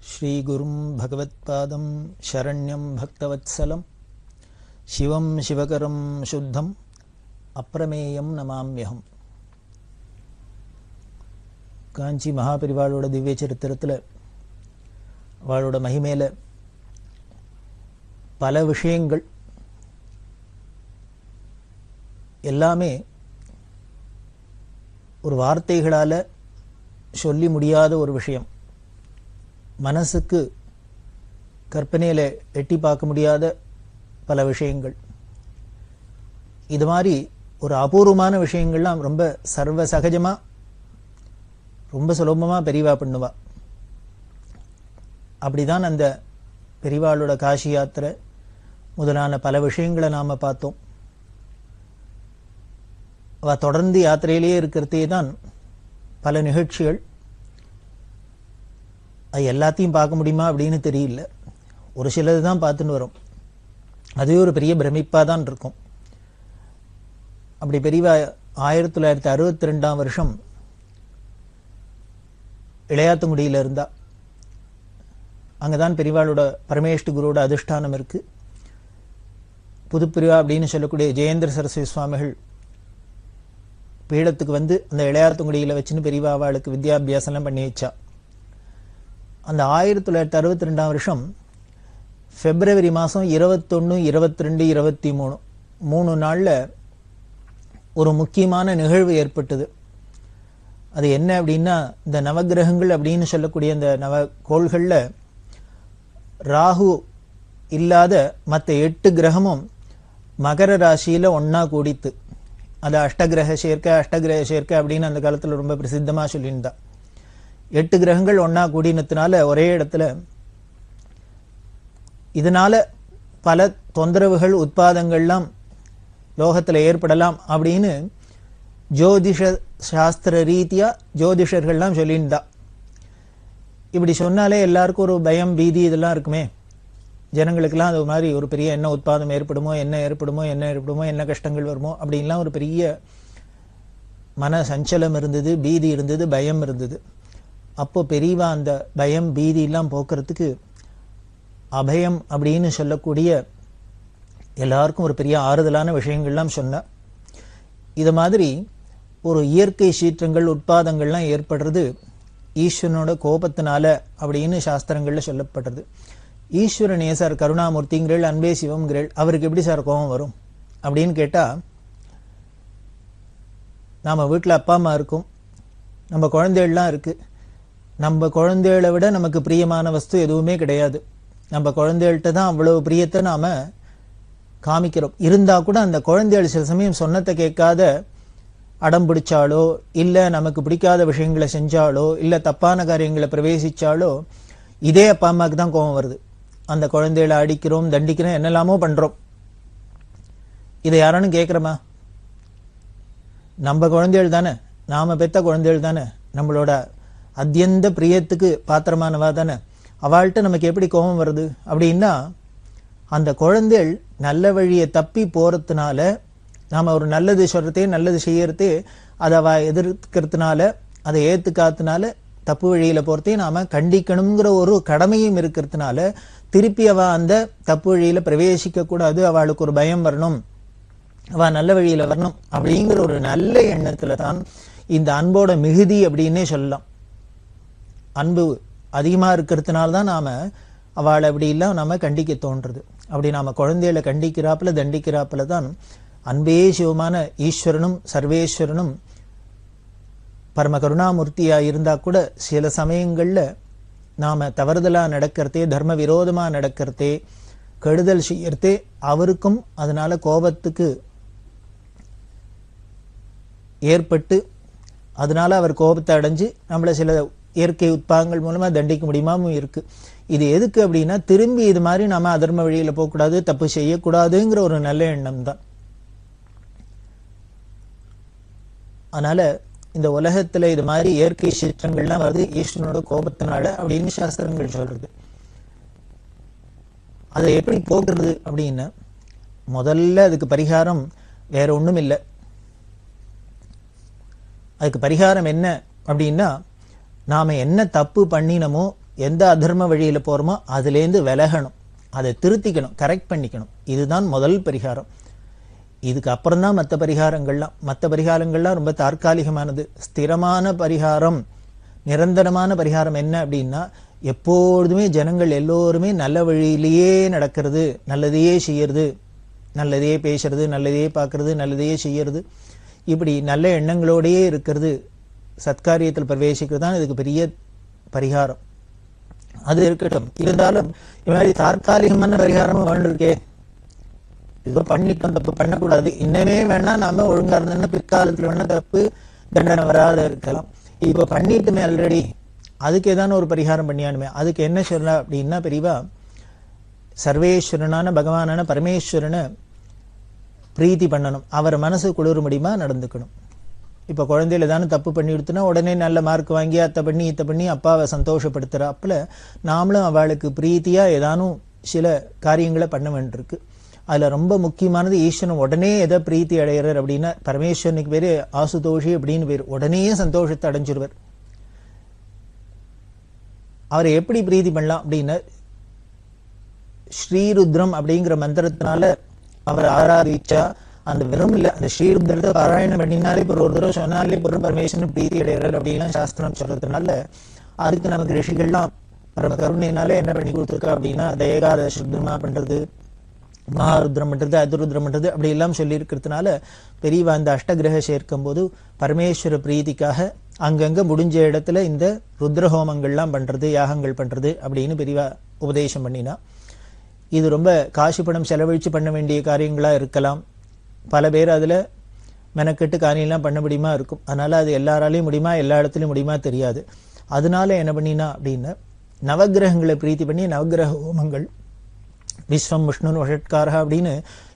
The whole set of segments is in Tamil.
श्रीगुरुं भगवत्पादं शरण्यं भक्तवत्सलं शिवं शिवकरं शुद्धं अप्रमेयं नमाम्यहम्. காஞ்சி மகாபெரிவாளோட திவ்ய சரித்திரத்தில் அவளோட மகிமையில் பல விஷயங்கள் எல்லாமே ஒரு வார்த்தைகளால் சொல்லி முடியாத ஒரு விஷயம், மனசுக்கு கற்பனையில் எட்டி பார்க்க முடியாத பல விஷயங்கள். இது மாதிரி ஒரு அபூர்வமான விஷயங்கள்லாம் ரொம்ப சர்வ சகஜமாக ரொம்ப சுலபமாக பெரியவா பண்ணுவா. அப்படிதான் அந்த பெரியவாளோட காசி யாத்திரை முதலான பல விஷயங்களை நாம் பார்த்தோம். அவள் தொடர்ந்து யாத்திரையிலேயே இருக்கிறதே தான் பல நிகழ்ச்சிகள். அது எல்லாத்தையும் பார்க்க முடியுமா அப்படின்னு தெரியல, ஒரு சிலது தான் பார்த்துன்னு வரும். அதுவே ஒரு பெரிய பிரமிப்பாக தான் இருக்கும். அப்படி பெரியவா 1962ஆம் வருஷம் இளையாத்துங்குடியில் இருந்தா. அங்கே தான் பெரியவாளோட பரமேஷ்டி குருவோட அதிஷ்டானம் இருக்கு. புதுப்பிரிவா அப்படின்னு சொல்லக்கூடிய ஜெயேந்திர சரஸ்வதி சுவாமிகள் பீடத்துக்கு வந்து அந்த இளையாத்துங்குடியில் வச்சுன்னு பெரியவா அவளுக்கு வித்யாபியாசம்லாம் பண்ணி வச்சா. அந்த 1962ஆம் வருஷம் பிப்ரவரி மாதம் 21, 22, 23 3 நாளில் ஒரு முக்கியமான நிகழ்வு ஏற்பட்டது. அது என்ன அப்படின்னா, இந்த நவகிரகங்கள் அப்படின்னு சொல்லக்கூடிய இந்த நவகோள்களில் ராகு இல்லாத மற்ற 8 கிரகமும் மகர ராசியில் ஒன்றா கூடித்து. அது அஷ்டகிரக சேர்க்கை அப்படின்னு அந்த காலத்தில் ரொம்ப பிரசித்தமாக சொல்லியிருந்தா. 8 கிரகங்கள் ஒன்றா கூடினத்தினால ஒரே இடத்துல இதனால பல தொந்தரவுகள் உட்பாதங்கள்லாம் லோகத்தில் ஏற்படலாம் அப்படின்னு ஜோதிஷ சாஸ்திர ரீதியா ஜோதிஷர்கள்லாம் சொல்லியிருந்தா. இப்படி சொன்னாலே எல்லாருக்கும் ஒரு பயம் பீதி இதெல்லாம் இருக்குமே. ஜனங்களுக்கெல்லாம் அது மாதிரி ஒரு பெரிய என்ன உட்பாதம் ஏற்படுமோ, என்ன கஷ்டங்கள் வருமோ அப்படின்லாம் ஒரு பெரிய மன சஞ்சலம் இருந்தது, பீதி இருந்தது, பயம் இருந்தது. அப்போ பெரியவா அந்த பயம் பீதியெல்லாம் போக்குறதுக்கு அபயம் அப்படின்னு சொல்லக்கூடிய எல்லாருக்கும் ஒரு பெரிய ஆறுதலான விஷயங்கள்லாம் சொன்னா. இது மாதிரி ஒரு இயற்கை சீற்றங்கள் உட்பாதங்கள்லாம் ஏற்படுறது ஈஸ்வரனோட கோபத்தினால அப்படின்னு சாஸ்திரங்களில் சொல்லப்படுறது. ஈஸ்வரனே சார் கருணாமூர்த்திங்கிறள், அன்பே சிவம்ங்கிறள், அவருக்கு எப்படி சார் கோபம் வரும் அப்படின்னு கேட்டால், நாம் வீட்டில் அப்பா அம்மா இருக்கும், நம்ம குழந்தைகள்லாம் இருக்குது. நம்ம குழந்தைகளை விட நமக்கு பிரியமான வஸ்து எதுவுமே கிடையாது. நம்ம குழந்தைகள்கிட்ட தான் அவ்வளோ பிரியத்தை நாம் காமிக்கிறோம். இருந்தால் கூட அந்த குழந்தைகள் சில சமயம் சொன்னத்தை கேட்காத அடம் பிடிச்சாலோ, இல்லை நமக்கு பிடிக்காத விஷயங்களை செஞ்சாலோ, இல்லை தப்பான காரியங்களை பிரவேசிச்சாலோ இதே அப்பா அம்மாவுக்கு தான் கோபம் வருது. அந்த குழந்தைகளை அடிக்கிறோம், தண்டிக்கிறோம், என்னெல்லாமோ பண்ணுறோம். இதை யாரானு கேட்குறோமா? நம்ம குழந்தைகள் தானே, நாம் பெற்ற குழந்தைகள் தானே, நம்மளோட அத்தியந்த பிரியத்துக்கு பாத்திரமானவா தானே. அவள்கிட்ட நமக்கு எப்படி கோபம் வருது அப்படின்னா, அந்த குழந்தைகள் நல்ல வழியை தப்பி போகிறதுனால, நாம் ஒரு நல்லது சொல்கிறதே நல்லது செய்யறதே அதை அவள் எதிர்க்கிறதுனால, அதை ஏற்றுக்காததுனால தப்பு வழியில் போகிறதே நாம் கண்டிக்கணுங்கிற ஒரு கடமையும் இருக்கிறதுனால திருப்பி அவள் அந்த தப்பு வழியில் பிரவேசிக்கக்கூடாது, அவளுக்கு ஒரு பயம் வரணும், அவள் நல்ல வழியில் வரணும் அப்படிங்கிற ஒரு நல்ல எண்ணத்தில் தான் இந்த அன்போட மிகுதி அப்படின்னே சொல்லலாம். அன்பு அதிகமாக இருக்கிறதுனால தான் நாம் அவளை அப்படிலாம் நாம் கண்டிக்க தோன்றுறது. அப்படி நாம் குழந்தைகளை கண்டிக்கிறாப்புல தண்டிக்கிறாப்புல தான் அன்பே சிவமான ஈஸ்வரனும் சர்வேஸ்வரனும் பரம கருணாமூர்த்தியாக இருந்தால் கூட சில சமயங்களில் நாம் தவறுதலாக நடக்கிறதே, தர்ம விரோதமாக நடக்கிறதே, கெடுதல் செய்யறதே அவருக்கும் அதனால் கோபத்துக்கு ஏற்பட்டு அதனால் அவர் கோபத்தை அடைஞ்சு நம்மளை சில இயற்கை உட்பாகங்கள் மூலமாக தண்டிக்க முடியுமாவும் இருக்குது. இது எதுக்கு அப்படின்னா, திரும்பி இது மாதிரி நாம் அதர்ம வழியில் போகக்கூடாது, தப்பு செய்யக்கூடாதுங்கிற ஒரு நல்ல எண்ணம் தான். அதனால் இந்த உலகத்தில் இது மாதிரி இயற்கை சீற்றங்கள்லாம் வருது ஈஸ்வரனோட கோபத்தினால அப்படின்னு சாஸ்திரங்கள் சொல்கிறது. அதை எப்படி போக்குறது அப்படின்னா, முதல்ல அதுக்கு பரிகாரம் வேற ஒன்றும் இல்லை. அதுக்கு பரிகாரம் என்ன அப்படின்னா, நாம் என்ன தப்பு பண்ணினமோ எந்த அதர்ம வழியில போறோமோ அதுலேருந்து விலகணும், அதை திருத்திக்கணும், கரெக்ட் பண்ணிக்கணும். இதுதான் முதல் பரிகாரம். இதுக்கு அப்புறம் தான் மற்ற பரிகாரங்கள்லாம் ரொம்ப தற்காலிகமானது. ஸ்திரமான பரிகாரம், நிரந்தரமான பரிகாரம் என்ன அப்படின்னா, எப்பொழுதுமே ஜனங்கள் எல்லோருமே நல்ல வழியிலேயே நடக்கிறது, நல்லதையே செய்யறது, நல்லதையே பேசுறது, நல்லதையே பார்க்கறது, நல்லதையே செய்யறது, இப்படி நல்ல எண்ணங்களோடையே இருக்கிறது, சத்காரியத்தில் பிரவேசிக்கிறது தான் இதுக்கு பெரிய பரிகாரம். அது இருக்கட்டும். இருந்தாலும் இது மாதிரி தற்காலிகமான பரிகாரமும் வேண்டிருக்கே. இதோ பண்ணிட்டோம், தப்பு பண்ணக்கூடாது, இன்னமே வேணா நாம ஒழுங்கா இருந்தோம்னா பிற்காலத்துல வேணா தப்பு தண்டனை வராத இருக்கலாம். இப்ப பண்ணிட்டுமே ஆல்ரெடி, அதுக்கு ஏதான ஒரு பரிகாரம் பண்ணியானுமே. அதுக்கு என்ன சொல்ல அப்படின்னா, பெரியவா சர்வேஸ்வரனான பகவானான பரமேஸ்வரனை பிரீத்தி பண்ணணும், அவர் மனசு குளிர முடியுமா நடந்துக்கணும். இப்ப குழந்தையில தானே தப்பு பண்ணி கொடுத்தனா உடனே நல்ல மார்க் வாங்கி அத்தை பண்ணி அப்பாவை சந்தோஷப்படுத்துறாப்புல நாமளும் அவளுக்கு பிரீத்தியா ஏதானும் சில காரியங்களை பண்ண வேண்டியிருக்கு. அதுல ரொம்ப முக்கியமானது ஈஸ்வரன் உடனே எதை பிரீத்தி அடைகிறார் அப்படின்னா, பரமேஸ்வரனுக்கு பேரு ஆசுதோஷி அப்படின்னு பேர். உடனே சந்தோஷத்தை அடைஞ்சிருவர். அவரை எப்படி பிரீத்தி பண்ணலாம் அப்படின்னா, ஸ்ரீருத்ரம் அப்படிங்கிற மந்திரத்தினால அவர் ஆராதிச்சா, அந்த வெறும் இல்ல, அந்த ஸ்ரீருத்ரத்தை பாராயணம் பண்ணினாலே இப்போ ஒரு தடவை சொன்னாலே பொருள் பரமேஸ்வரன் பிரீத்தி அடைகிறார் அப்படின்லாம் சாஸ்திரம் சொல்றதுனால, அதுக்கு நமக்கு ரிஷிகள்லாம் பரம கருணையினால என்ன பண்ணி கொடுத்துருக்கா அப்படின்னா, அந்த ஏகாதசி ருத்ரமா பண்றது, மகாருத்ரம் பண்றது, அதிருத்ரம் பண்றது, அப்படி எல்லாம் சொல்லி இருக்கிறதுனால பெரியவா அந்த அஷ்டகிரக சேர்க்கும் போது பரமேஸ்வர பிரீதிக்காக அங்கங்க முடிஞ்ச இடத்துல இந்த ருத்ரஹோமங்கள்லாம் பண்றது, யாகங்கள் பண்றது அப்படின்னு பெரியவா உபதேசம் பண்ணினா. இது ரொம்ப காசு பணம் செலவழிச்சு பண்ண வேண்டிய காரியங்களா இருக்கலாம். பல பேர் அதுல மெனக்கெட்டு காரியம்லாம் பண்ண முடியுமா இருக்கும். அதனால அது எல்லாராலையும் முடியுமா, எல்லா இடத்துலயும் முடியுமா தெரியாது. அதனால என்ன பண்ணினா அப்படின்னா, நவகிரகங்களை பிரீத்தி பண்ணி நவகிரக ஹோமங்கள், விஸ்வம் விஷ்ணு வஷட்காரா அப்படின்னு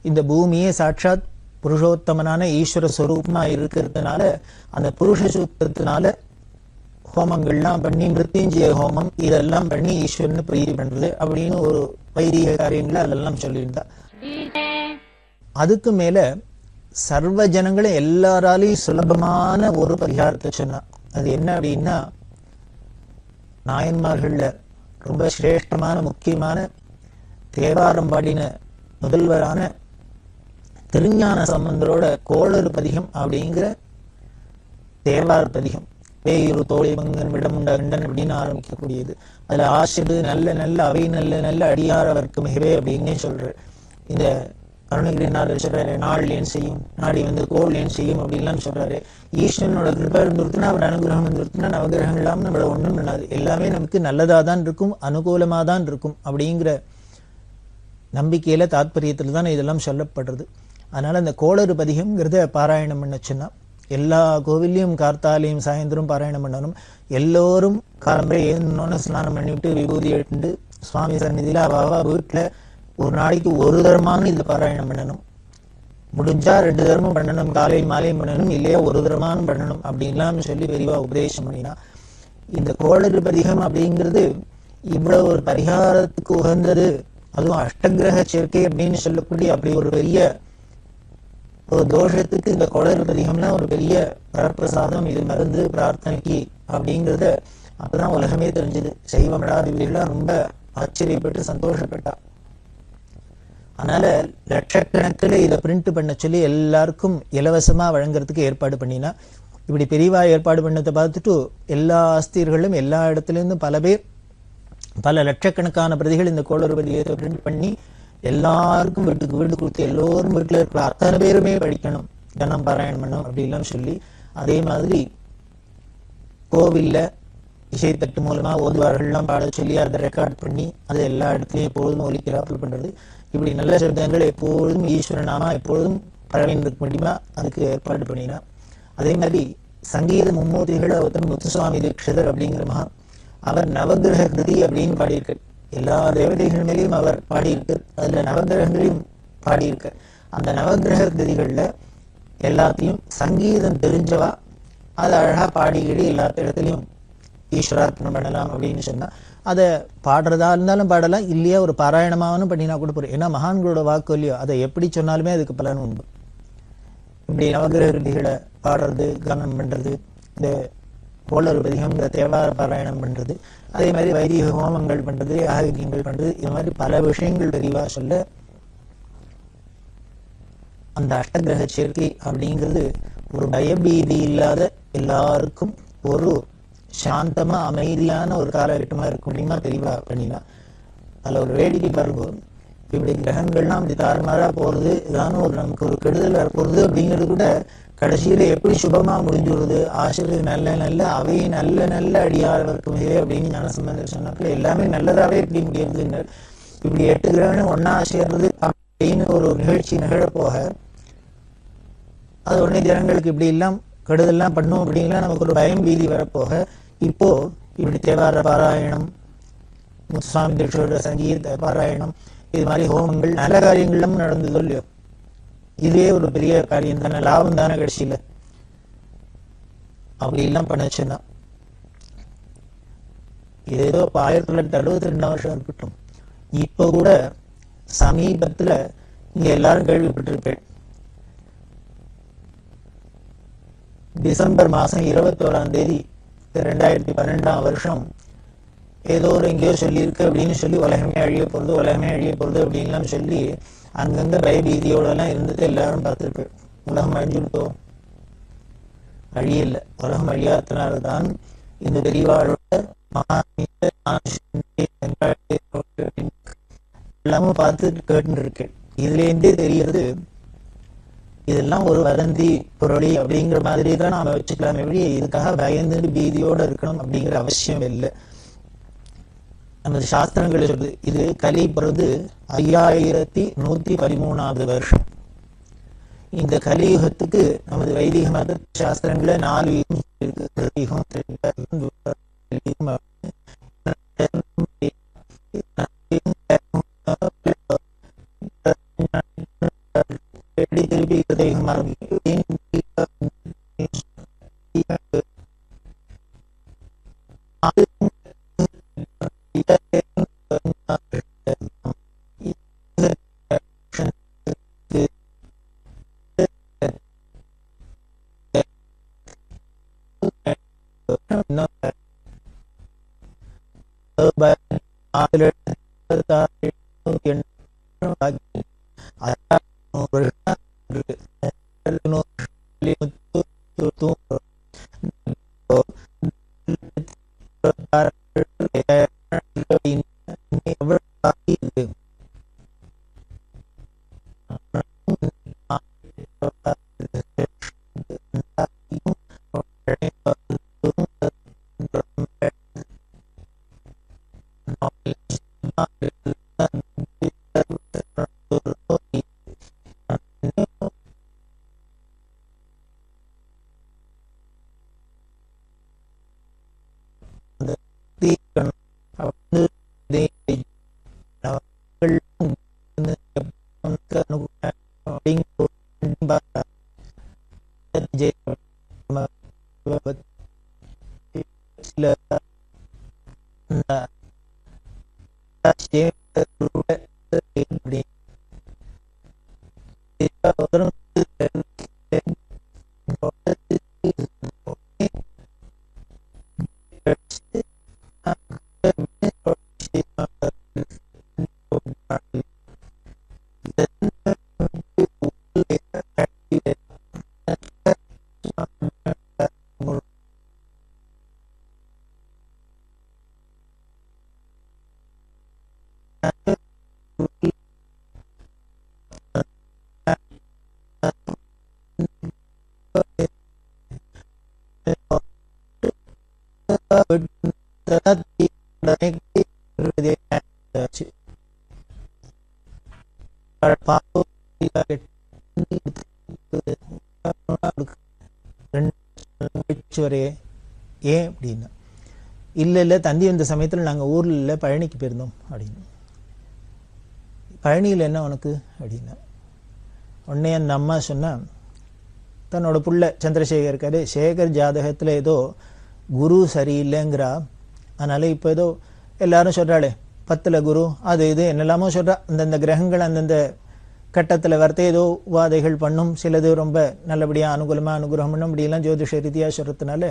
இந்த பூமியே சாட்சாத் புருஷோத்தமனான ஈஸ்வர ஸ்வரூபமா இருக்கிறதுனால அந்த புருஷ சூத்திரத்தினால ஹோமங்கள்லாம் பண்ணி, மிருத்யுஞ்சய ஹோமம் இதெல்லாம் பண்ணி ஈஸ்வரனை பிரீதி பண்றது அப்படின்னு ஒரு வைதிக காரியங்களை அதெல்லாம் சொல்லியிருந்தா. அதுக்கு மேல சர்வ ஜனங்களும் எல்லாராலையும் சுலபமான ஒரு பரிகாரத்தை சொன்னா. அது என்ன அப்படின்னா, நாயன்மார்கள்ல ரொம்ப சிரேஷ்டமான முக்கியமான தேவாரம் பாடின முதல்வரான திருஞான சம்பந்தரோட கோளறு பதிகம் அப்படிங்கிற தேவார பதிகம், வேயுறு தோழி மங்கன் விடமுண்ட கண்டன் அப்படின்னு ஆரம்பிக்கக்கூடியது. அதுல ஆசிடு நல்ல நல்ல அவை நல்ல நல்ல அடியாரவர்க்கு மிகவே அப்படின்னே சொல்ற. இந்த அருணகிரிநாதர் சொல்றாரு, நாள் ஏன் செய்யும், நாடி வந்து கோள் ஏன் செய்யும் அப்படின்லாம் சொல்றாரு. ஈஸ்வரனோட கிருபை இருந்துருத்துனா, அவர் அனுகிரகம் இருந்துருத்துனா நவகிரகம் இல்லாம நம்மள ஒண்ணும் பண்ணாது, எல்லாமே நமக்கு நல்லதா தான் இருக்கும், அனுகூலமா தான் இருக்கும் அப்படிங்கிற நம்பிக்கையில தாத்பரியத்துல தான் இதெல்லாம் சொல்லப்படுறது. அதனால அந்த கோளறு பதிகம்ங்கிறத பாராயணம் பண்ண சொன்னா, எல்லா கோவில்லையும் கார்த்தாலையும் சாயந்தரம் பாராயணம் பண்ணணும். எல்லோரும் காலம்பரை ஏன்னொன்னு ஸ்நானம் பண்ணிவிட்டு விபூதி எடுத்து சுவாமி சந்நிதியில அவாவா வீட்டுல ஒரு நாளைக்கு ஒரு தரமான இதுல பாராயணம் பண்ணணும். முடிஞ்சா 2 தரமும் பண்ணணும், காலையும் மாலையும் பண்ணணும், இல்லையா ஒரு தரமானும் பண்ணணும் அப்படின்லாம் சொல்லி பெரியவா உபதேசம் பண்ணினா. இந்த கோளறு பதிகம் அப்படிங்கிறது இவ்வளவு ஒரு பரிகாரத்துக்கு உகந்தது, அதுவும் அஷ்டகிரக சேர்க்கை அப்படின்னு சொல்லக்கூடிய அப்படி ஒரு பெரிய ஒரு தோஷத்துக்கு இந்த கோளறு பதிகம்னா ஒரு பெரிய வரப்பிரசாதம், இது மருந்து பிரார்த்தனைக்கு அப்படிங்கிறத அப்பதான் உலகமே தெரிஞ்சது. சைவ மடாதிபதிகள்லாம் ரொம்ப ஆச்சரியப்பட்டு சந்தோஷப்பட்டா. அதனால லட்சக்கணக்கில் இதை பிரிண்ட் பண்ண சொல்லி எல்லாருக்கும் இலவசமா வழங்குறதுக்கு ஏற்பாடு பண்ணினா. இப்படி பெரியவா ஏற்பாடு பண்ணதை பார்த்துட்டு எல்லா ஆஸ்தியர்களும் எல்லா இடத்துல இருந்தும் பல பேர் பல லட்சக்கணக்கான பிரதிகள் இந்த கோளறு பதிகத்தை பிரிண்ட் பண்ணி எல்லாருக்கும் வீட்டுக்கு வீடு கொடுத்து எல்லோரும் வீட்டுல இருக்கிற அத்தனை பேருமே படிக்கணும், தினம் பாராயணம் பண்ணணும் அப்படிலாம் சொல்லி, அதே மாதிரி கோவில்ல இசைத்தட்டு மூலமா ஓதுவார்கள்லாம் பாட சொல்லி அதை ரெக்கார்ட் பண்ணி அதை எல்லா இடத்துலயும் எப்பொழுதும் ஒலிக்கிறாப்புல பண்றது. இப்படி நல்ல சப்தங்கள் எப்பொழுதும் ஈஸ்வரனாமா எப்பொழுதும் பரவின்றிருக்க முடியுமா அதுக்கு ஏற்பாடு பண்ணினா. அதே மாதிரி சங்கீத மும்மூர்த்திகள் ஒருத்தர் முத்துசுவாமி தீட்சிதர் அப்படிங்கிற மகா, அவர் நவகிரக கிருதி அப்படின்னு பாடியிருக்கார். எல்லா தேவதைகள் மேலேயும் அவர் பாடியிருக்கார், அதுல நவகிரகங்களையும் பாடியிருக்கார். அந்த நவகிரக கிருதிகள்ல எல்லாத்தையும் சங்கீதம் தெரிஞ்சவா அதை அழகா பாடிக்கிட்டு எல்லா இடத்துலையும் ஈஸ்வரார்ப்பணம் பண்ணலாம் அப்படின்னு சொன்னா, அதை பாடுறதா இருந்தாலும் பாடலாம், இல்லையா ஒரு பாராயணமாவும் பண்ணினா கூட போறோம். ஏன்னா மகான்களோட வாக்கு இல்லையோ, அதை எப்படி சொன்னாலுமே அதுக்கு பலன் உண்டு. இப்படி நவகிரக கிருதிகளை பாடுறது, கானம் பண்றது, இந்த கோளறு பதிகம்ங்கிற தேவார பாராயணம் பண்றது, அதே மாதிரி வைதிக ஹோமங்கள் பண்றது, யாகங்கள் பண்றது, இது மாதிரி பல விஷயங்கள் விரிவா சொல்ல அந்த அஷ்டகிரக சேர்க்கை அப்படிங்கிறது ஒரு பயபீதி இல்லாத எல்லாருக்கும் ஒரு சாந்தமா அமைதியான ஒரு காலகட்டமா இருக்க முடியுமா தெளிவா பண்ணினா. அதுல ஒரு வேடிக்கை பாருங்க, இப்படி கிரகங்கள்லாம் அப்படி தாறுமாறா போறது, இதான ஒரு நமக்கு ஒரு கெடுதல் வரப்போறது அப்படிங்கிறது கூட கடைசியில எப்படி சுபமா முடிஞ்சுடுறது. ஆசிரியர் நல்ல நல்ல அவை நல்ல நல்ல அடியாளருக்கு மிகவே அப்படின்னு ஞானசம்பந்தர் சொன்னாப்புல எல்லாமே நல்லதாவே எப்படி முடியுதுன்னு. இப்படி 8 கிரகணம் ஒன்னா சேர்றது அப்படின்னு ஒரு நிகழ்ச்சி நிகழப்போக அது உடனே ஜனங்களுக்கு இப்படி எல்லாம் கெடுதல்லாம் பண்ணும் அப்படின்லாம் நமக்கு ஒரு பயம் பீதி வரப்போக இப்போ இப்படி தேவார பாராயணம், முத்துசாமி தீட்சோட சங்கீத பாராயணம், இது மாதிரி ஹோமங்கள் நல்ல காரியங்களும் நடந்ததோ இல்லையோ, இதுவே ஒரு பெரிய காரியம் தானே, லாபம் தானே கடைசியில. அப்படி எல்லாம் பண்ணச்சுன்னா இது ஏதோ 1962 வருஷம் இருக்கட்டும், இப்போ கூட சமீபத்துல இங்க எல்லாரும் கேள்விப்பட்டிருப்பேன், டிசம்பர் மாசம் 21ஆம் தேதி 2012ஆம் வருஷம் ஏதோ ஒரு எங்கேயோ சொல்லியிருக்கு அப்படின்னு சொல்லி உலகமே அழிய போறது, உலகமே அழிய போறது அப்படின்லாம் சொல்லி அங்கங்க பயபீதியோட எல்லாம் இருந்துட்டு எல்லாரும் பார்த்துருப்பேன். உலகம் அழிஞ்சுட்டோம், அழியல. உலகம் அழியாதனால்தான் இந்த பெரியவாழோட எல்லாமும் பார்த்து கேட்டு இருக்கேன். இதுல இருந்தே தெரிகிறது இதெல்லாம் ஒரு வதந்தி பொருளி அப்படிங்கிற மாதிரி தான் நாம வச்சுக்கலாம். எப்படி இதுக்காக பயந்து பீதியோட இருக்கணும் அப்படிங்கிற அவசியம் இல்லை. நமது சாஸ்திரங்கள் சொல்றது இது கலி பிறகு 5113வது வருஷம். இந்த கலியுகத்துக்கு நமது வைதிக மத சாஸ்திரங்கள 4 யுகம் திருப்பி ஏன் அப்படின்னா, இல்ல தந்தி வந்த சமயத்துல நாங்க ஊர்ல இல்ல பழனிக்கு போயிருந்தோம் அப்படின்னு. பழனியில் என்ன உனக்கு அப்படின்னா, உடனே அந்த அம்மா சொன்னா, தன்னோட புள்ள சந்திரசேகர் இருக்காரு, சேகர் ஜாதகத்துல ஏதோ குரு சரியில்லைங்கிறா, அதனால இப்ப ஏதோ எல்லாரும் சொல்றாளே 10ல குரு அது இது என்னெல்லாமோ சொல்றா, அந்தந்த கிரகங்கள் அந்தந்த கட்டத்துல வரத்தே ஏதோ உபாதைகள் பண்ணும், சிலது ரொம்ப நல்லபடியா அனுகூலமா அனுகிரகம் பண்ணும், அப்படியெல்லாம் ஜோதிஷ ரீதியா சொல்றதுனால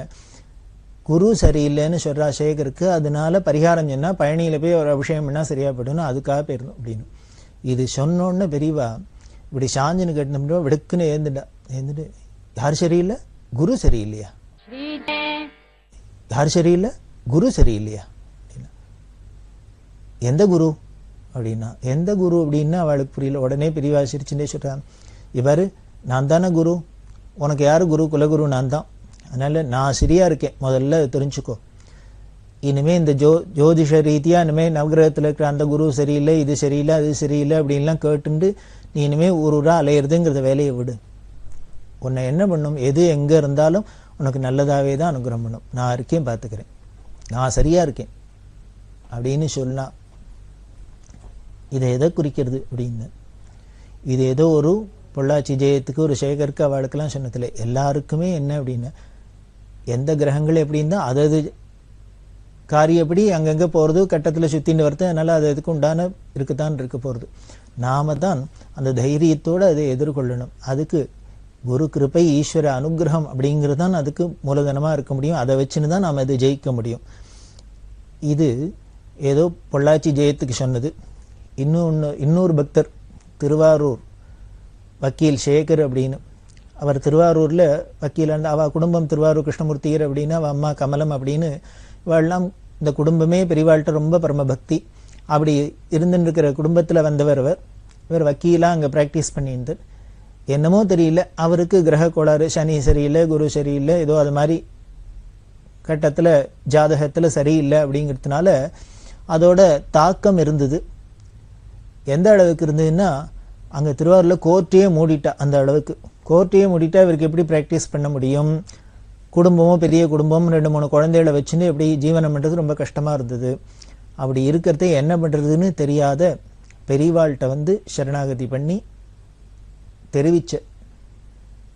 குரு சரியில்லைன்னு சொல்றா சேகருக்கு, அதனால பரிகாரம் சொன்னா பழனியில போய் ஒரு அபிஷேகம் பண்ணா சரியா போயிடும், அதுக்காக போயிடணும் அப்படின்னு. இது சொன்னோன்னு பெரியவா இப்படி சாஞ்சின்னு கேட்டு விடுக்குன்னு எழுந்துட்டு யார் சரியில்லை? குரு சரியில்லையா? யார் சரியில்லை? குரு சரியில்லையா? எந்த குரு அப்படின்னா, எந்த குரு அப்படின்னா அவளுக்கு புரியல. உடனே பெரியவா சிரிச்சுட்டே சொல்றான், இவரு நான் தானே குரு, உனக்கு யாரு குரு? குலகுரு நான் தான். அதனால நான் சரியா இருக்கேன், முதல்ல தெரிஞ்சுக்கோ. இனிமே இந்த ஜோதிஷ ரீதியா இனிமே நவகிரகத்தில் இருக்கிற அந்த குரு சரியில்லை, இது சரியில்லை, அது சரியில்லை அப்படின்லாம் கேட்டுண்டு நீ இனிமே ஊரா அலையிறதுங்கிறத வேலையை விடு. உன்னை என்ன பண்ணும், எது எங்க இருந்தாலும் உனக்கு நல்லதாவே தான் அனுகிரகம் பண்ணும். நான் இருக்கேன், பார்த்துக்கிறேன், நான் சரியா இருக்கேன் அப்படின்னு சொன்னா இதை எதை குறிக்கிறது அப்படின்னு, இது ஏதோ ஒரு பொள்ளாச்சி ஜெயத்துக்கு ஒரு சேகருக்கு அவளுக்கெல்லாம் சொன்னதில்லை. எல்லாருக்குமே என்ன அப்படின்னா, எந்த கிரகங்கள் எப்படின்னா அதது காரியப்படி அங்கங்கே போகிறது, கட்டத்தில் சுற்றின்னு வருது. அதனால் அது அதுக்கு உண்டான இருக்குத்தான் இருக்க போகிறது. நாம தான் அந்த தைரியத்தோடு அதை எதிர்கொள்ளணும். அதுக்கு குரு கிருபை, ஈஸ்வர அனுகிரகம் அப்படிங்கிறது தான் அதுக்கு மூலதனமாக இருக்க முடியும். அதை வச்சுன்னு தான் நாம் அதை ஜெயிக்க முடியும். இது ஏதோ பொள்ளாச்சி ஜெயத்துக்கு சொன்னது. இன்னொரு பக்தர் திருவாரூர் வக்கீல் சேகர் அப்படின்னு, அவர் திருவாரூரில் வக்கீலாண்டு, அவள் குடும்பம் திருவாரூர் கிருஷ்ணமூர்த்தியர் அப்படின்னு, அவள் அம்மா கமலம் அப்படின்னு, இவெல்லாம் இந்த குடும்பமே பெரியவாள்கிட்ட ரொம்ப பரமபக்தி. அப்படி இருந்துன்னு இருக்கிற குடும்பத்தில் வந்தவர் இவர் வக்கீலாக அங்கே ப்ராக்டிஸ் பண்ணியிருந்தார். என்னமோ தெரியல, அவருக்கு கிரக கோளாறு, சனி சரியில்லை, குரு சரியில்லை, ஏதோ அது மாதிரி கட்டத்தில் ஜாதகத்தில் சரியில்லை அப்படிங்கிறதுனால அதோட தாக்கம் இருந்தது. எந்த அளவுக்கு இருந்ததுன்னா, அங்கே திருவாரூரில் கோர்ட்டையே மூடிட்டா. அந்த அளவுக்கு கோர்ட்டையே மூடிட்டா இவருக்கு எப்படி ப்ராக்டிஸ் பண்ண முடியும்? குடும்பமும் பெரிய குடும்பம், 2-3 குழந்தைகளை வச்சுன்னு எப்படி ஜீவனம் பண்ணுறது ரொம்ப கஷ்டமாக இருந்தது. அப்படி இருக்கிறதே என்ன பண்ணுறதுன்னு தெரியாத பெரியவாள்கிட்ட சரணாகதி பண்ணி தெரிவிச்ச,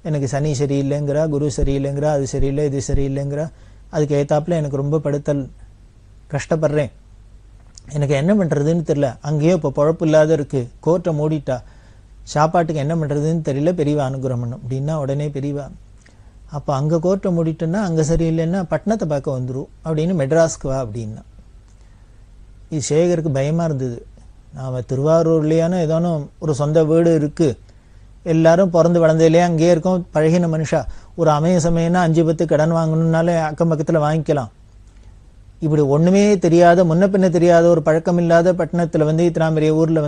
எனக்கு சனி சரியில்லைங்கிறா, குரு சரியில்லைங்கிறா, அது சரியில்லை, இது சரியில்லைங்கிறா, அதுக்கு ஏத்தாப்புல எனக்கு ரொம்ப படுத்தல் கஷ்டப்படுறேன், எனக்கு என்ன பண்ணுறதுன்னு தெரியல, அங்கேயோ இப்போ பொழப்பு இல்லாத இருக்குது, கோர்ட்டை மூடிட்டா, சாப்பாட்டுக்கு என்ன பண்ணுறதுன்னு தெரியல, பெரியவா அனுகிரகம் பண்ணும் அப்படின்னா, உடனே பெரியவா அப்போ அங்கே கோர்ட்டை மூடிட்டோன்னா அங்கே சரியில்லைன்னா பட்டணத்தை பார்க்க வந்துடும் அப்படின்னு மெட்ராஸ்க்கு வா அப்படின்னா. இது சேகருக்கு பயமாக இருந்தது. நாம் திருவாரூர்லையான ஏதானும் ஒரு சொந்த வீடு இருக்குது, எல்லாரும் பிறந்து வளர்ந்ததுலேயே அங்கேயே இருக்கோம், பழகின மனுஷா, ஒரு அமைய சமயம்னா 5-10 கடன் வாங்கணுன்னாலே அக்கம் பக்கத்தில் வாங்கிக்கலாம். இப்படி ஒன்றுமே தெரியாத, முன்ன பின்ன தெரியாத, ஒரு பழக்கம் இல்லாத பட்டணத்தில் இத்தனை பெரிய ஊரில்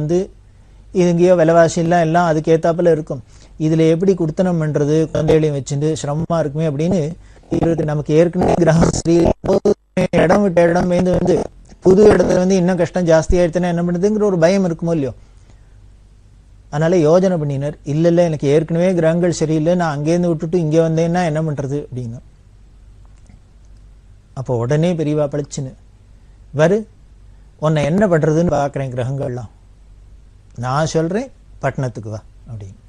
இது எங்கேயோ விலைவாசிலாம் எல்லாம் அதுக்கு ஏத்தாப்புல இருக்கும். இதில் எப்படி குடுத்தனம் பண்ணுறது, குழந்தைகளையும் வச்சுட்டு சிரமமாக இருக்குமே அப்படின்னு நமக்கு ஏற்கனவே கிரகஸ்ரீ இடம் விட்ட இடம் புது இடத்துல இன்னும் கஷ்டம் ஜாஸ்தி ஆயிடுச்சுன்னா என்ன பண்ணுறதுங்கிற ஒரு பயம் இருக்குமோ இல்லையோ. அதனால யோஜனை பண்ணினார், இல்லை எனக்கு ஏற்கனவே கிரகங்கள் சரியில்லை, நான் அங்கேருந்து விட்டுட்டு இங்கே வந்தேன்னா என்ன பண்ணுறது அப்படின்னு. அப்போ உடனே பெரியவா பழிச்சுன்னு, உன்னை என்ன பண்ணுறதுன்னு பார்க்குறேன், கிரகங்கள்லாம் நான் சொல்கிறேன், பட்டணத்துக்கு வா அப்படின்னு.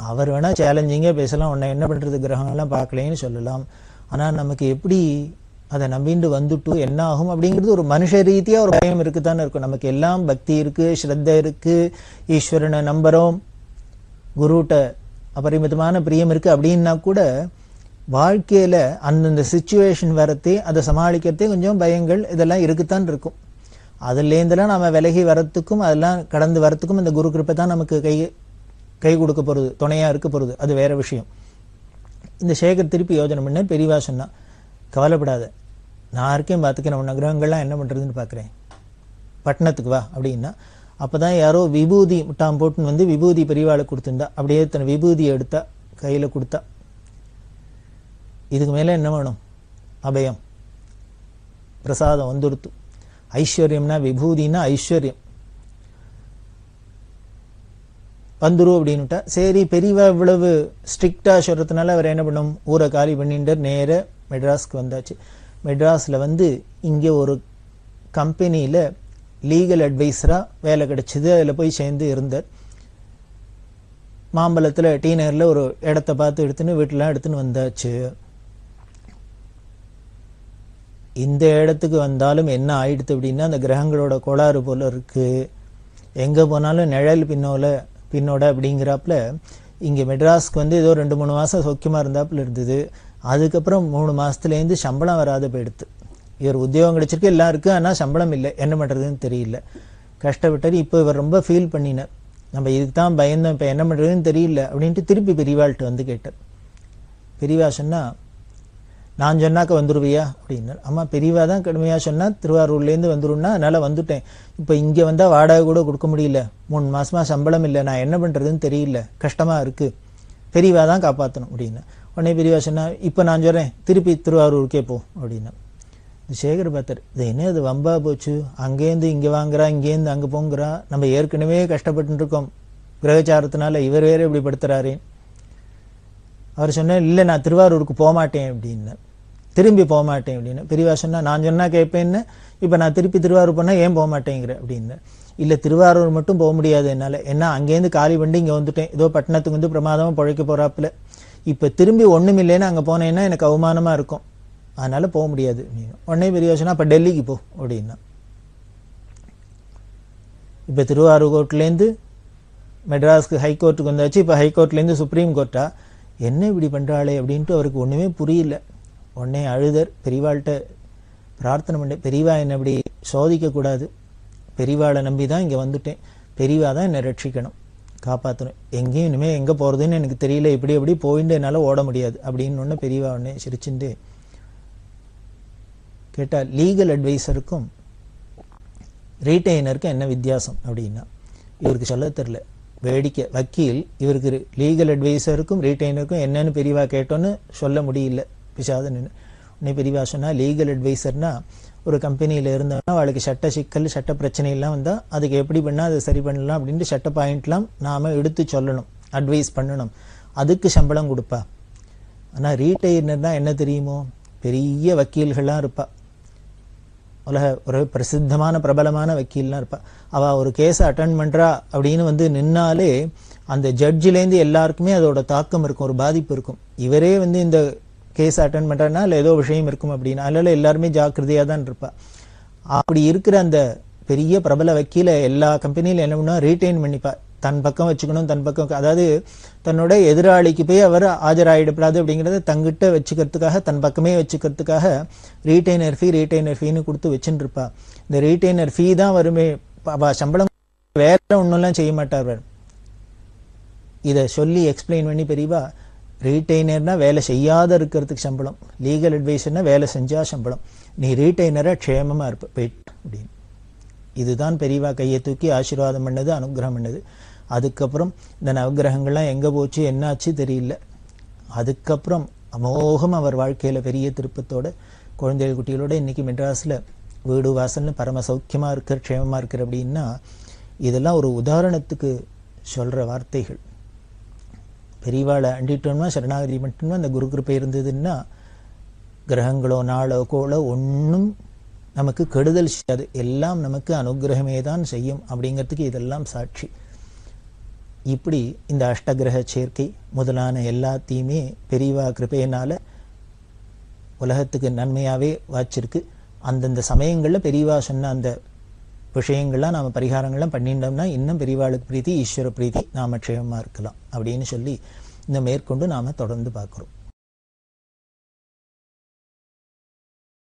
அவர் வேணால் சேலஞ்சிங்காக பேசலாம், உன்னை என்ன பண்ணுறது, கிரகங்கள்லாம் பார்க்கலேன்னு சொல்லலாம். ஆனால் நமக்கு எப்படி அதை நம்பிண்டு வந்துட்டு என்ன ஆகும் அப்படிங்கிறது ஒரு மனுஷ ரீதியாக ஒரு பயம் இருக்குதானே இருக்கும். நமக்கு எல்லாம் பக்தி இருக்குது, ஸ்ரத்தை இருக்குது, ஈஸ்வரனை நம்புகிறோம், குருட்ட அபரிமிதமான பிரியம் இருக்குது அப்படின்னா கூட வாழ்க்கையில் அந்தந்த சிச்சுவேஷன் வரத்தே அதை சமாளிக்கிறதே கொஞ்சம் பயங்கள் இதெல்லாம் இருக்குத்தான் இருக்கும். அதுலேருந்தெல்லாம் நம்ம விலகி வரத்துக்கும் அதெல்லாம் கடந்து வரத்துக்கும் இந்த குரு கிருப்பை தான் நமக்கு கை கொடுக்க போகிறது, துணையாக இருக்க போகிறது, அது வேற விஷயம். இந்த சேகர் திருப்பி யோஜனை பண்ண, பெரியவா சொன்னா, கவலைப்படாத, நான் இருக்கேன், பார்த்துக்கிறேன், உன்ன கிரகங்கள்லாம் என்ன பண்ணுறதுன்னு பார்க்குறேன், பட்டணத்துக்கு வா அப்படின்னா. அப்போ தான் யாரோ விபூதி முட்டாம் போட்டுன்னு விபூதி பெரியவாளுக்கு கொடுத்துருந்தா, அப்படியே தன் விபூதியை எடுத்தா, கையில் கொடுத்தா. இதுக்கு மேலே என்ன வேணும், அபயம் பிரசாதம் வந்துடுத்து. ஐஸ்வர்யம்னா விபூதினா ஐஸ்வர்யம் வந்துடும் அப்படின்னுட்டா. சரி, பெரியவா இவ்வளவு ஸ்ட்ரிக்டா சொல்றதுனால அவர் என்ன பண்ணும், ஊரை காலி பண்ணிட்டு நேர மெட்ராஸ்க்கு வந்தாச்சு. மெட்ராஸில் இங்கே ஒரு கம்பெனியில் லீகல் அட்வைஸராக வேலை கிடைச்சிது. அதில் போய் சேர்ந்து இருந்தார். மாம்பலத்தில் டி நகரில் ஒரு இடத்த பார்த்து எடுத்துன்னு வீட்டிலாம் எடுத்துன்னு வந்தாச்சு. இந்த இடத்துக்கு வந்தாலும் என்ன ஆயிடுது அப்படின்னா, அந்த கிரகங்களோட கோளாறு போல இருக்கு, எங்கே போனாலும் நிழல் பின்னோட அப்படிங்கிறாப்புல இங்கே மெட்ராஸ்க்கு வந்து ஏதோ 2-3 மாதம் சௌக்கியமாக இருந்தாப்புல இருந்தது. அதுக்கப்புறம் 3 மாதத்துலேருந்து சம்பளம் வராத போயிடுத்து. இவர் உத்தியோகம் கிடைச்சிருக்கு, எல்லாம் இருக்குது, ஆனால் சம்பளம் இல்லை, என்ன பண்ணுறதுன்னு தெரியல, கஷ்டப்பட்டார். இப்போ இவர் ரொம்ப ஃபீல் பண்ணினார், நம்ம இதுக்கு தான் பயந்தோம், இப்போ என்ன பண்ணுறதுன்னு தெரியல அப்படின்ட்டு திருப்பி பெரியவாள்கிட்ட வந்து கேட்டார். பெரியவா சொன்னால், நான் சொன்னாக்க வந்துடுவியா அப்படின்னார். அம்மா பெரியவா தான் கடுமையாக சொன்னால் திருவாரூர்லேருந்து வந்துடும்னா அதனால் வந்துட்டேன். இப்போ இங்கே வந்தால் வாடகை கூட கொடுக்க முடியல, 3 மாதமாக சம்பளம் இல்லை, நான் என்ன பண்ணுறதுன்னு தெரியல, கஷ்டமாக இருக்குது, பெரியவா தான் காப்பாற்றணும் அப்படின்னா. உடனே பெரியவா சொன்னால், இப்போ நான் சொல்கிறேன், திருப்பி திருவாரூருக்கே போ அப்படின்னா. சேகர் பார்த்தார், இது என்ன அது வம்பா போச்சு, அங்கேருந்து இங்கே வாங்குறா, இங்கேருந்து அங்கே போங்கிறா, நம்ம ஏற்கனவே கஷ்டப்பட்டு இருக்கோம் கிரகச்சாரத்தினால, இவர் வேறு இப்படி படுத்துறாரே. அவர் சொன்னார், இல்லை நான் திருவாரூருக்கு போகமாட்டேன் அப்படின்னு, திரும்பி போகமாட்டேன் அப்படின்னு. பெரியவா சொன்னால், நான் சொன்னால் கேட்பேன்னு, இப்போ நான் திருப்பி திருவாரூர் போனால் ஏன் போக மாட்டேங்கிற அப்படின்னு. இல்லை திருவாரூர் மட்டும் போக முடியாது என்னால், ஏன்னா அங்கேருந்து காலி பண்ணி இங்கே வந்துட்டேன், ஏதோ பட்டணத்துக்கு வந்து பிரமாதமாக பழைக்க போகிறாப்புல, இப்போ திரும்பி ஒன்றும் இல்லைன்னு அங்கே போனேன்னா எனக்கு அவமானமாக இருக்கும், அதனால் போக முடியாது அப்படின்னு. உடனே பெரியவா சொன்னால், அப்போ டெல்லிக்கு போ அப்படின்னா. இப்போ திருவாரூர் கோர்ட்லேருந்து மெட்ராஸ்க்கு ஹைகோர்ட்டுக்கு வந்தாச்சு, இப்போ ஹைகோர்ட்லேருந்து சுப்ரீம் கோர்ட்டா, என்ன இப்படி பண்ணுறாளே அப்படின்ட்டு அவருக்கு ஒன்றுமே புரியல. உடனே அழுதர், பெரியவாள்கிட்ட பிரார்த்தனை பண்ண, பெரியவா என்னை இப்படி சோதிக்கக்கூடாது, பெரியவாளை நம்பி தான் இங்கே வந்துட்டேன், பெரியவா தான் என்னை ரட்சிக்கணும், காப்பாற்றணும், எங்கேயும் இனிமேல் எங்கே போகிறதுன்னு எனக்கு தெரியல, இப்படி எப்படி போயிட்டு என்னால் ஓட முடியாது அப்படின்னு. ஒன்று பெரியவா உடனே சிரிச்சுட்டு கேட்டால், லீகல் அட்வைசருக்கும் ரீட்டைனருக்கும் என்ன வித்தியாசம் அப்படின்னா, இவருக்கு சொல்ல தெரில, வேடிக்கை வக்கீல், இவருக்கு லீகல் அட்வைசருக்கும் ரீட்டைனருக்கும் என்னன்னு பெரியவா கேட்டோன்னு சொல்ல முடியல, பிசாதன்னு. உடனே பெரியவா சொன்னால், லீகல் அட்வைசர்னா ஒரு கம்பெனியில் இருந்தோம்னா அவளுக்கு சட்ட சிக்கல் சட்ட பிரச்சனைலாம் வந்தால் அதுக்கு எப்படி பண்ணால் அதை சரி பண்ணலாம் அப்படின்ட்டு சட்ட பாயிண்ட்லாம் நாம் எடுத்து சொல்லணும், அட்வைஸ் பண்ணணும், அதுக்கு சம்பளம் கொடுப்பா. ஆனால் ரீட்டைனர்னால் என்ன தெரியுமோ, பெரிய வக்கீல்கள்லாம் இருப்பா, உலக ஒரு பிரசித்தமான பிரபலமான வக்கீல்லாம் இருப்பா, அவள் ஒரு கேஸை அட்டன் பண்ணுறா அப்படின்னு வந்து நின்னாலே அந்த ஜட்ஜிலேருந்து எல்லாருக்குமே அதோட தாக்கம் இருக்கும், ஒரு பாதிப்பு இருக்கும். இவரே வந்து இந்த கேஸ் அட்டன் பண்ணுறதுனா இல்லை ஏதோ விஷயம் இருக்கும் அப்படின்னா, அதனால எல்லாருமே ஜாக்கிரதையாக தான் இருப்பா. அப்படி இருக்கிற அந்த பெரிய பிரபல வக்கீல எல்லா கம்பெனியில் என்ன பண்ணுவா, ரீட்டைன் பண்ணிப்பா, தன் பக்கம் வச்சுக்கணும், தன் பக்கம், அதாவது தன்னோட எதிராளிக்கு போய் அவர் ஆஜராகிடப்படாது அப்படிங்கிறத தங்கிட்ட வச்சுக்கிறதுக்காக, தன் பக்கமே வச்சுக்கிறதுக்காக ரீட்டைனர் ஃபீன்னு கொடுத்து வச்சுட்டு இருப்பா. இந்த ரீட்டைனர் ஃபீ தான் வருமே, சம்பளம் வேற ஒன்றும்லாம் செய்ய மாட்டார். இதை சொல்லி எக்ஸ்பிளைன் பண்ணி பெரியவா, ரீட்டைனர்னா வேலை செய்யாத இருக்கிறதுக்கு சம்பளம், லீகல் அட்வைசர்னா வேலை செஞ்சா சம்பளம், நீ ரீட்டைனராக க்ஷேமமாக இருப்ப போயிட்டு அப்படின்னு. இதுதான் பெரியவா கையை தூக்கி ஆசீர்வாதம் பண்ணது, அனுகிரகம் பண்ணது. அதுக்கப்புறம் இந்த நவகிரகங்கள்லாம் எங்கே போச்சு என்னாச்சு தெரியல. அதுக்கப்புறம் அமோகம் அவர் வாழ்க்கையில் பெரிய திருப்பத்தோட குழந்தைகள் குட்டிகளோட இன்னைக்கு மெட்ராஸில் வீடு வாசல்னு பரம சௌக்கியமாக இருக்கிற, க்ஷேமமாக இருக்கிற அப்படின்னா, இதெல்லாம் ஒரு உதாரணத்துக்கு சொல்கிற வார்த்தைகள். பெரியவாளை அண்டிட்டோம்னா, சரணாகதி மட்டும்னா, அந்த குரு கிருப்பை இருந்ததுன்னா கிரகங்களோ நாளோ கோளோ ஒன்றும் நமக்கு கெடுதல் செய்யாது, எல்லாம் நமக்கு அனுகிரகமே தான் செய்யும் அப்படிங்கிறதுக்கு இதெல்லாம் சாட்சி. இப்படி இந்த அஷ்டகிரக சேர்க்கை முதலான எல்லாத்தையுமே பெரியவா கிருபையினால உலகத்துக்கு நன்மையாகவே வாச்சிருக்கு. அந்தந்த சமயங்களில் பெரியவா சொன்ன அந்த விஷயங்கள்லாம் நாம் பரிகாரங்கள்லாம் பண்ணிட்டோம்னா இன்னும் பெரியவாளுக்கு பிரீத்தி, ஈஸ்வர பிரீத்தி, நாம் க்ஷேமமாக இருக்கலாம் அப்படின்னு சொல்லி இந்த மேற்கொண்டு நாம் தொடர்ந்து பார்க்குறோம்.